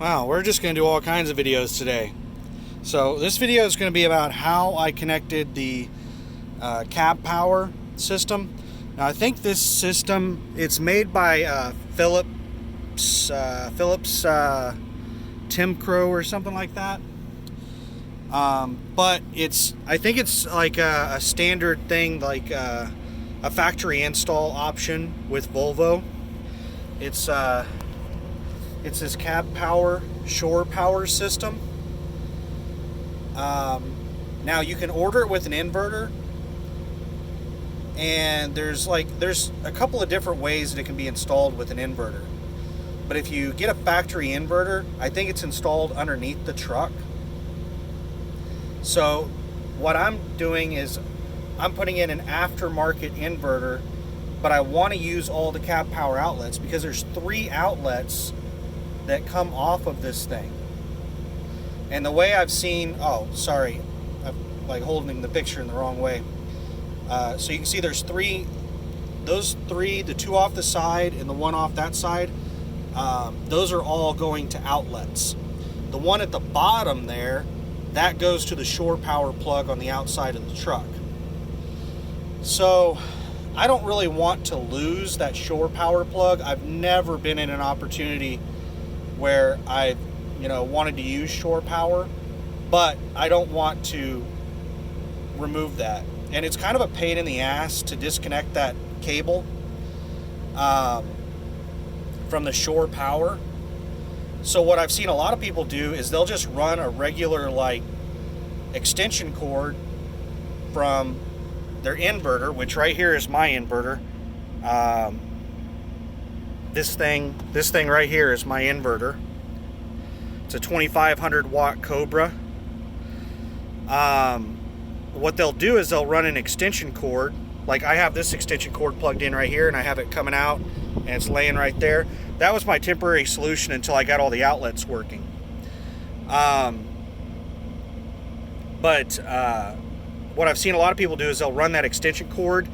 Wow, we're just going to do all kinds of videos today. So this video is going to be about how I connected the cab power system. Now I think this system, it's made by Philips Timcrow or something like that. But I think it's like a standard thing, like a factory install option with Volvo. It's this cab power shore power system. Now you can order it with an inverter, and there's a couple of different ways that it can be installed with an inverter. But if you get a factory inverter, I think it's installed underneath the truck. So what I'm doing is I'm putting in an aftermarket inverter, but I want to use all the cab power outlets because there's 3 outlets that come off of this thing. And the way I've seen, I'm like holding the picture in the wrong way. So you can see there's 3, those 3, the 2 off the side and the 1 off that side, those are all going to outlets. The one at the bottom there, that goes to the shore power plug on the outside of the truck. So I don't really want to lose that shore power plug. I've never been in an opportunity where I've wanted to use shore power, but I don't want to remove that. And it's kind of a pain in the ass to disconnect that cable from the shore power. So what I've seen a lot of people do is they'll just run a regular extension cord from their inverter, which right here is my inverter. This thing right here is my inverter. It's a 2500 watt Cobra. What they'll do is they'll run an extension cord. Like I have this extension cord plugged in right here, and I have it coming out, and it's laying right there. That was my temporary solution until I got all the outlets working. But what I've seen a lot of people do is they'll run that extension cord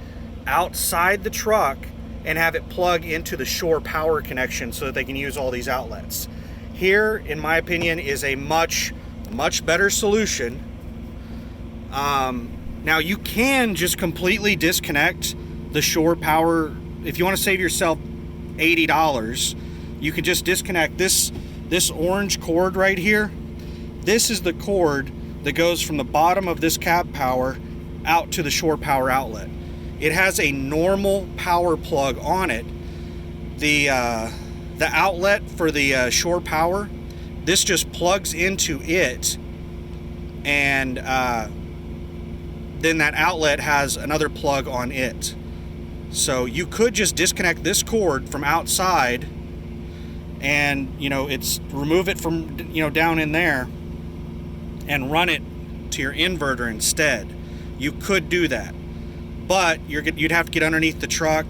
outside the truck and have it plug into the shore power connection so that they can use all these outlets. Here, in my opinion, is a much better solution. Now you can just completely disconnect the shore power. If you want to save yourself $80, you can just disconnect this orange cord right here. This is the cord that goes from the bottom of this cab power out to the shore power outlet. It has a normal power plug on it. The outlet for the shore power, this just plugs into it, and then that outlet has another plug on it. So you could just disconnect this cord from outside and it's remove it from down in there and run it to your inverter instead. You could do that, but you'd have to get underneath the truck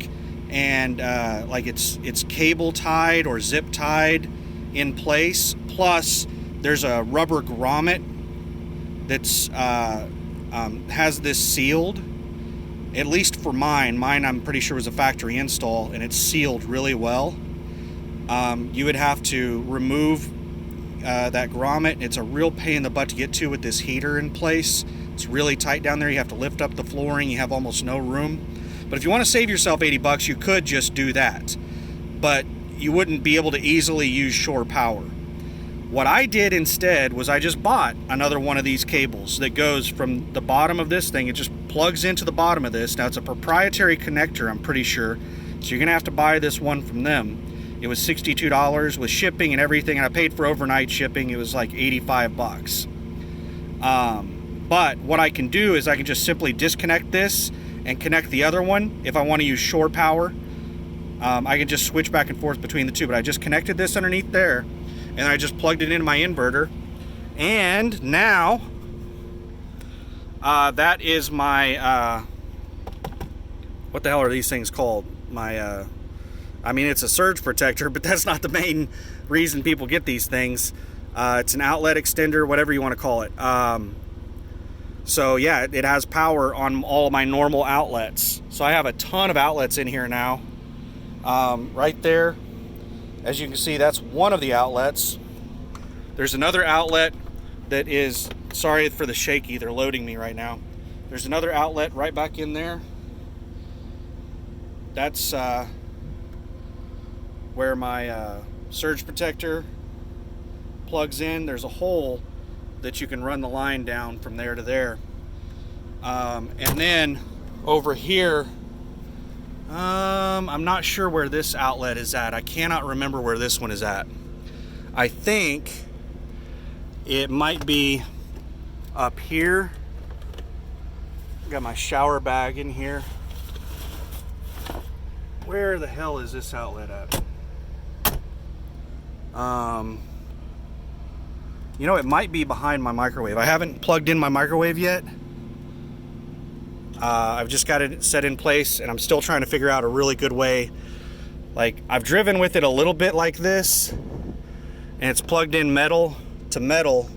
and it's cable tied or zip tied in place. Plus there's a rubber grommet that's has this sealed. At least for mine I'm pretty sure was a factory install, and it's sealed really well. You would have to remove that grommet. It's a real pain in the butt to get to with this heater in place. It's really tight down there. You have to lift up the flooring. You have almost no room. But if you want to save yourself $80, you could just do that. But you wouldn't be able to easily use shore power. What I did instead was I just bought another one of these cables that goes from the bottom of this thing. It just plugs into the bottom of this. Now it's a proprietary connector, I'm pretty sure. So you're gonna have to buy this one from them. It was $62 with shipping and everything, and I paid for overnight shipping. It was like $85. But what I can do is I can just simply disconnect this and connect the other one if I want to use shore power. I can just switch back and forth between the two, but I just connected this underneath there, and I just plugged it into my inverter. And now that is my what the hell are these things called? My it's a surge protector, but that's not the main reason people get these things. It's an outlet extender, whatever you want to call it. So yeah, it has power on all of my normal outlets. So I have a ton of outlets in here now. Right there, as you can see, that's one of the outlets. There's another outlet that is, sorry for the shaky, they're loading me right now. There's another outlet right back in there. That's where my surge protector plugs in. There's a hole that you can run the line down from there to there. And then over here, I'm not sure where this outlet is at. I cannot remember where this one is at. I think it might be up here. Got my shower bag in here. Where the hell is this outlet at? You know, it might be behind my microwave. I haven't plugged in my microwave yet. I've just got it set in place, and I'm still trying to figure out a really good way. Like, I've driven with it a little bit like this, and it's plugged in metal to metal.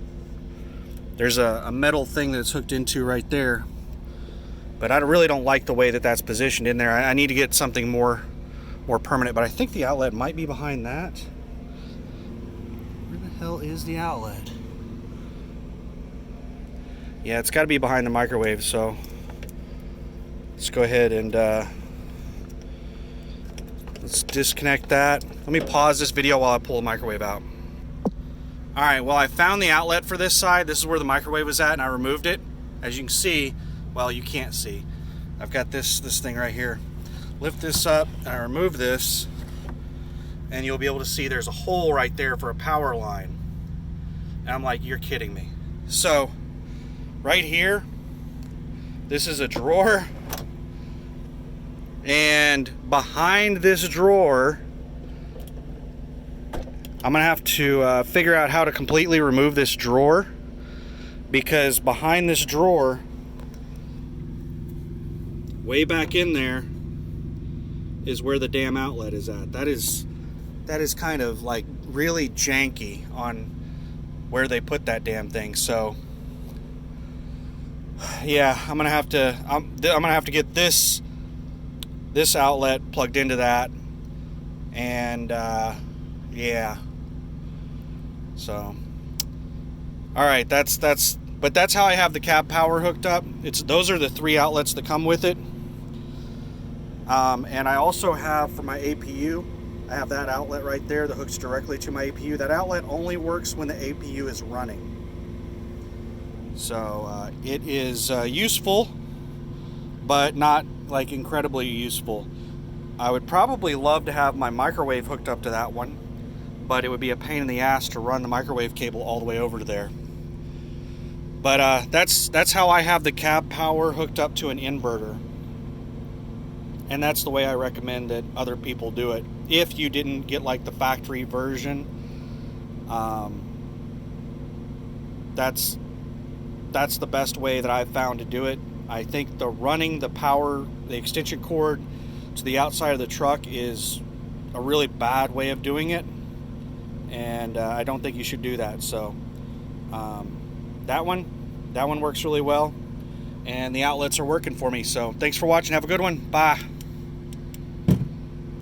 There's a metal thing that's hooked into right there, but I really don't like the way that that's positioned in there. I need to get something more permanent, but I think the outlet might be behind that. Where the hell is the outlet? Yeah, it's got to be behind the microwave, so let's go ahead and let's disconnect that. Let me pause this video while I pull the microwave out. All right, well, I found the outlet for this side. This is where the microwave was at, and I removed it. As you can see, well, you can't see. I've got this thing right here. Lift this up, and I remove this, and you'll be able to see there's a hole right there for a power line. And I'm like, you're kidding me. So, right here, this is a drawer. And behind this drawer, I'm gonna have to figure out how to completely remove this drawer, because behind this drawer, way back in there, is where the damn outlet is at. That is kind of like really janky on where they put that damn thing. So yeah, I'm gonna have to get this outlet plugged into that, and yeah. So, all right, that's how I have the cab power hooked up. Those are the 3 outlets that come with it. And I also have, for my APU, I have that outlet right there that hooks directly to my APU. That outlet only works when the APU is running. So it is useful, but not like incredibly useful. I would probably love to have my microwave hooked up to that one, but it would be a pain in the ass to run the microwave cable all the way over to there. But that's how I have the cab power hooked up to an inverter. And that's the way I recommend that other people do it. If you didn't get like the factory version, that's the best way that I've found to do it. I think running the extension cord to the outside of the truck is a really bad way of doing it, and I don't think you should do that. So that one works really well, and the outlets are working for me. So thanks for watching. Have a good one. Bye.